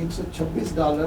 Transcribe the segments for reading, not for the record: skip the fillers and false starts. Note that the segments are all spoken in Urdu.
$126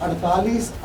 $48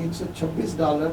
$126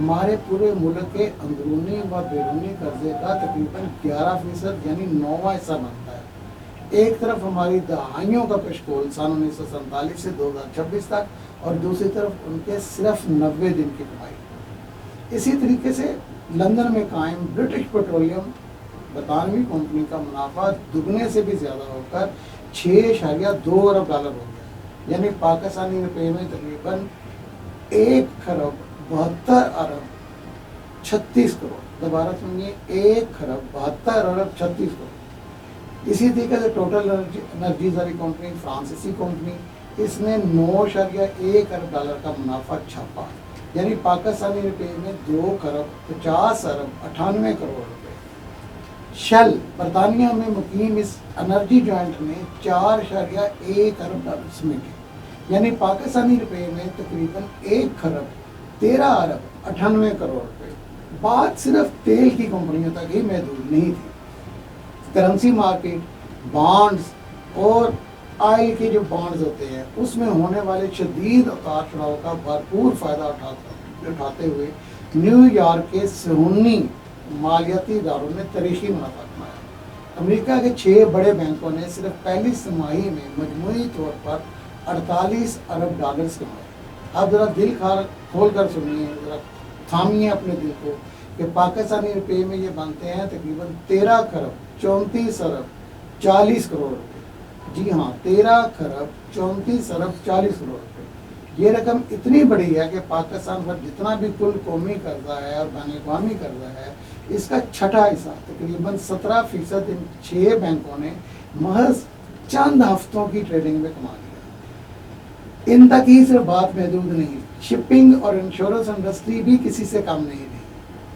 ہمارے پورے ملک کے اندرونی و بیرونی قرضے کا تقریباً 11% یعنی 9واں حصہ بنتا ہے۔ ایک طرف ہماری دہائیوں کا کشکول سن 1947 سے 2026 تک، اور دوسری طرف ان کے صرف 90 دن کی کمائی۔ اسی طریقے سے لندن میں قائم برٹش پیٹرولیم برطانوی کمپنی کا منافع دگنے سے بھی زیادہ ہو کر 6.2 ارب ڈالر ہو گیا، یعنی پاکستانی روپے میں تقریباً 1.72 ارب 36 کروڑ۔ دوبارہ سنیے، 1.72 ارب 36 کروڑ۔ اسی طریقے سے ٹوٹل انرجیز والی کمپنی، فرانسیسی کمپنی، اس نے 9.1 ارب ڈالر کا منافع چھاپا، یعنی پاکستانی روپے میں 2.50 ارب 98 کروڑ روپے۔ شیل برطانیہ میں مقیم اس انرجی جوائنٹ نے 4.1 ارب ڈالر سمیٹے، یعنی پاکستانی روپے میں تقریباً 1.13 ارب 98 کروڑ روپے۔ بات صرف تیل کی کمپنیوں تک ہی محدود نہیں تھی۔ کرنسی مارکیٹ، بانڈز اور آئل کے جو بانڈز ہوتے ہیں، اس میں ہونے والے شدید اتار چڑھاؤ کا بھرپور فائدہ اٹھاتے ہوئے نیو یارک کے صہیونی مالیاتی اداروں نے تاریخی منافع کمایا۔ امریکہ کے 6 بڑے بینکوں نے صرف پہلی سماہی میں مجموعی طور پر 48 ارب ڈالرز کمائے۔ اب ذرا دل کھول کر سنیے، ذرا تھامیے اپنے دل کو، کہ پاکستانی روپے میں یہ بنتے ہیں تقریباً 13 کروڑ 34 ارب 40 کروڑ روپے۔ جی ہاں، 13 کروڑ 34 ارب 40 کروڑ روپے۔ یہ رقم اتنی بڑی ہے کہ پاکستان پر جتنا بھی کل قومی قرضہ ہے اور بین الاقوامی قرضہ ہے، اس کا چھٹا حصہ تقریباً 17% ان 6 بینکوں نے محض چند ہفتوں کی ٹریڈنگ میں کما لیا۔ ان تک ہی صرف بات محدود نہیں، شپنگ اور انشورنس انڈسٹری بھی کسی سے کم نہیں رہی۔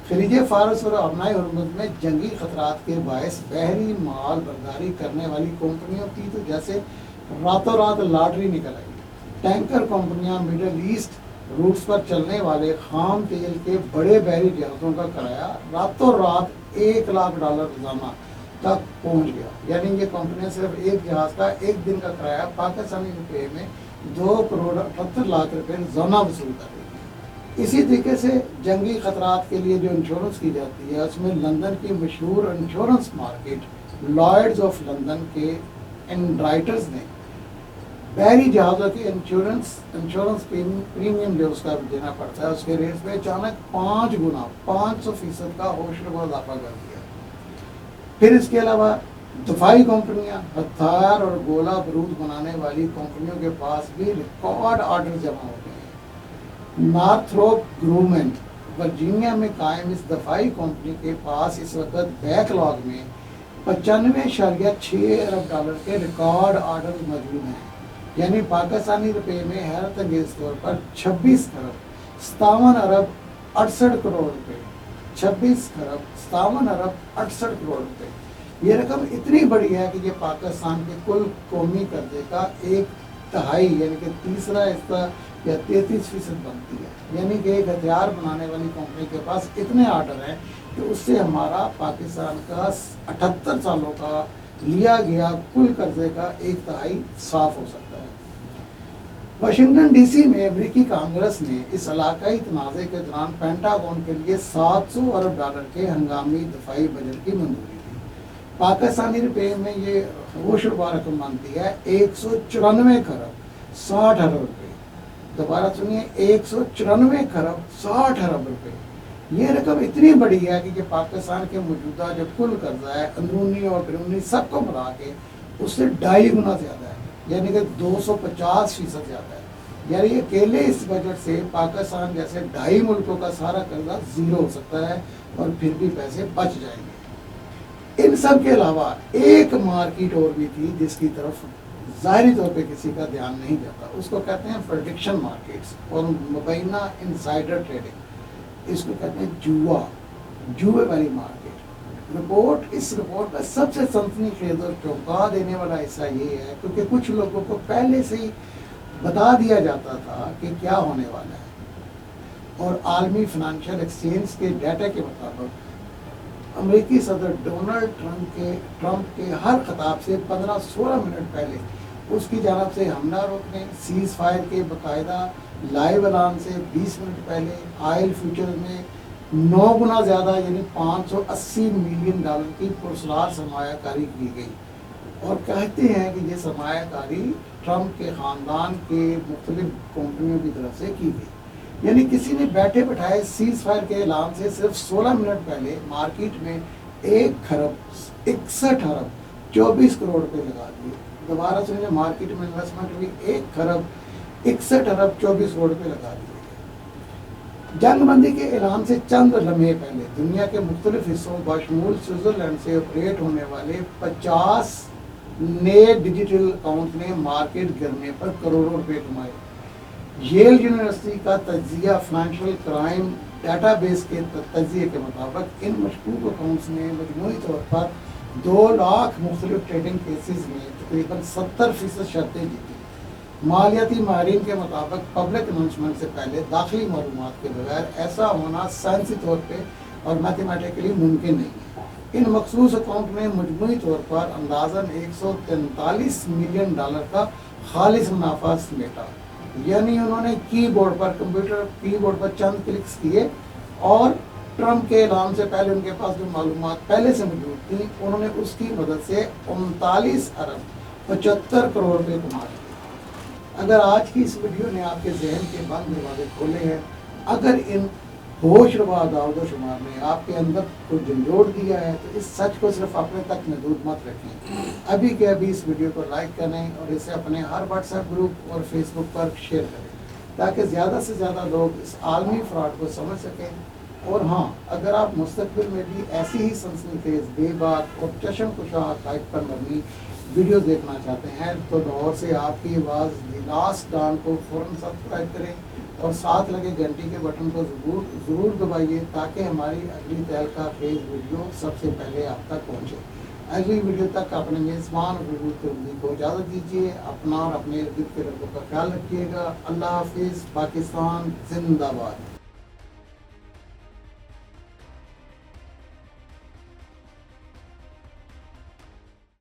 خلیج فارس اور ابنائے ہرمز میں جنگی خطرات کے باعث بحری مال برداری کرنے والی کمپنیوں کی تو جیسے راتوں رات لاٹری نکل آئی۔ ٹینکر کمپنیاں مڈل ایسٹ روٹس پر چلنے والے خام تیل کے بڑے بحری جہازوں کا کرایہ راتوں رات 1 لاکھ ڈالر روزانہ تک پہنچ گیا، یعنی یہ کمپنیاں صرف ایک جہاز کا ایک دن کا کرایہ پاکستانی روپے میں 2 کروڑ 78 لاکھ روپے روزانہ وصول کر رہی ہے۔ اسی طریقے سے جنگی خطرات کے لیے جو انشورنس کی جاتی ہے، اس میں لندن کی مشہور انشورنس مارکیٹ لائڈز آف لندن کے انڈرائٹرز نے بحری جہازوں کی انشورنس پریمیم جو اس کا دینا پڑتا ہے، اس کے ریٹ میں اچانک 5 گنا 500% کا ہوشربا اضافہ کر دیا۔ پھر اس کے علاوہ دفاعی کمپنیاں، ہتھیار اور گولہ بارود بنانے والی کمپنیوں کے پاس بھی ریکارڈ آرڈر جمع ہو گئے ہیں۔ نارتھروپ گرومن ورجینیا میں قائم اس دفاعی کمپنی کے پاس اس وقت بیک لاگ میں 95.6 ارب ڈالر کے ریکارڈ آرڈر موجود ہیں، یعنی پاکستانی روپے میں حیرت انگیز طور پر 26 کروڑ 57 ارب 68 کروڑ روپے 26 کروڑ 57 ارب 68 کروڑ روپے۔ یہ رقم اتنی بڑی ہے کہ یہ پاکستان کے کل قومی قرضے کا 1/3 یعنی کہ تیسرا حصہ یا 33% بنتی ہے، یعنی کہ ایک ہتھیار بنانے والی کمپنی کے پاس اتنے آرڈر ہیں کہ اس سے ہمارا پاکستان کا 78 سالوں کا لیا گیا کل قرضے کا 1/3 صاف ہو سکتا ہے۔ واشنگٹن ڈی سی میں امریکی کانگریس نے اس علاقائی تنازع کے دوران پینٹاگون کے لیے 700 ارب ڈالر کے ہنگامی دفاعی بجٹ کی منظوری دی۔ پاکستانی روپے میں یہ ہوشربا رقم بنتی ہے 194 کروڑ 60 ارب روپے۔ دوبارہ سنیے، 194 کروڑ 60 ارب روپے۔ یہ رقم اتنی بڑی ہے کہ یہ پاکستان کے موجودہ جو کل قرضہ ہے، اندرونی اور بیرونی، سب کو ملا کے اس سے 2.5 گنا زیادہ ہے، یعنی کہ 250% زیادہ ہے۔ یعنی اکیلے اس بجٹ سے پاکستان جیسے 2.5 ملکوں کا سارا قرضہ زیرو ہو سکتا ہے اور پھر بھی پیسے بچ جائیں گے۔ ان سب کے علاوہ ایک مارکیٹ اور بھی تھی جس کی طرف ظاہری طور پہ کسی کا دھیان نہیں جاتا، اس کو کہتے ہیں پریڈکشن مارکیٹس اور مبینہ انسائڈر ٹریڈنگ، اس کو کہتے ہیں جوئے والی مارکیٹ۔ اس رپورٹ کا سب سے سنسنی خیز اور چونکا دینے والا حصہ یہ ہے کیونکہ کچھ لوگوں کو پہلے سے ہی بتا دیا جاتا تھا کہ کیا ہونے والا ہے، اور عالمی فنانشل ایکسچینج کے ڈیٹا کے مطابق امریکی صدر ڈونلڈ ٹرمپ کے ہر خطاب سے 15-16 منٹ پہلے اس کی جانب سے حملہ روکنے، سیز فائر کے باقاعدہ لائیو اعلان سے 20 منٹ پہلے آئل فیوچر میں 9 گنا زیادہ یعنی $580 ملین کی پرسرار سرمایہ کاری کی گئی، اور کہتے ہیں کہ یہ سرمایہ کاری ٹرمپ کے خاندان کے مختلف کمپنیوں کی طرف سے کی گئی، یعنی کسی نے بیٹھے بٹھائے سیز فائر کے اعلان سے صرف 16 منٹ پہلے مارکیٹ میں 1,61,24,00,00,000 لگا دیے۔ دوبارہ سنیں، مارکیٹ میں انویسٹمنٹ ہوئی 1,61,24,00,00,000 لگا دیے۔ جنگ بندی کے اعلان سے چند لمحے پہلے دنیا کے مختلف حصوں بشمول سوئٹزرلینڈ سے آپریٹ ہونے والے 50 نئے ڈیجیٹل اکاؤنٹ نے مارکیٹ گرنے پر کروڑوں روپے کمائے۔ ییل یونیورسٹی کا تجزیہ فائنینشیل کرائم ڈیٹا بیس کے تجزیے کے مطابق ان مشکوک اکاؤنٹس نے مجموعی طور پر 2 لاکھ مختلف ٹریڈنگ کیسز میں تقریباً 70% شرطیں جیتی۔ مالیاتی ماہرین کے مطابق پبلک اناؤنسمنٹ سے پہلے داخلی معلومات کے بغیر ایسا ہونا سائنسی طور پہ اور میتھمیٹیکلی ممکن نہیں ہے۔ ان مخصوص اکاؤنٹ میں مجموعی طور پر اندازاً $143 ملین کا خالص منافع سمیٹا، یعنی انہوں نے کمپیوٹر کی بورڈ پر چند کلکس کیے اور ٹرمپ کے اعلان سے پہلے ان کے پاس جو معلومات پہلے سے موجود تھیں انہوں نے اس کی مدد سے 39,75,00,00,000 کما لیے۔ اگر آج کی اس ویڈیو نے آپ کے ذہن کے بند دروازے کھولے ہیں، اگر ان ہوش ربا داود و شمار نے آپ کے اندر کوئی جھنجھوڑ دیا ہے، تو اس سچ کو صرف اپنے تک محدود مت رکھیں، ابھی کے ابھی اس ویڈیو کو لائک کریں اور اسے اپنے ہر واٹس ایپ گروپ اور فیس بک پر شیئر کریں تاکہ زیادہ سے زیادہ لوگ اس عالمی فراڈ کو سمجھ سکیں۔ اور ہاں، اگر آپ مستقبل میں بھی ایسی ہی سنسنی خیز، بے بات اور چشم کشا حقائق پر مبنی ویڈیو دیکھنا چاہتے ہیں تو لاہور سے آپ کی آواز دی لاسٹ ڈان کو فوراً سبسکرائب کریں اور ساتھ لگے گھنٹی کے بٹن کو ضرور دبائیے تاکہ ہماری اگلی تہلکہ خیز ویڈیو سب سے پہلے آپ تک پہنچے۔ اگلی ویڈیو تک اپنے میزبان ترمذی کو اجازت دیجیے۔ اپنا اور اپنے ارد گرد کے لوگوں کا خیال رکھیے گا۔ اللہ حافظ۔ پاکستان زندہ باد۔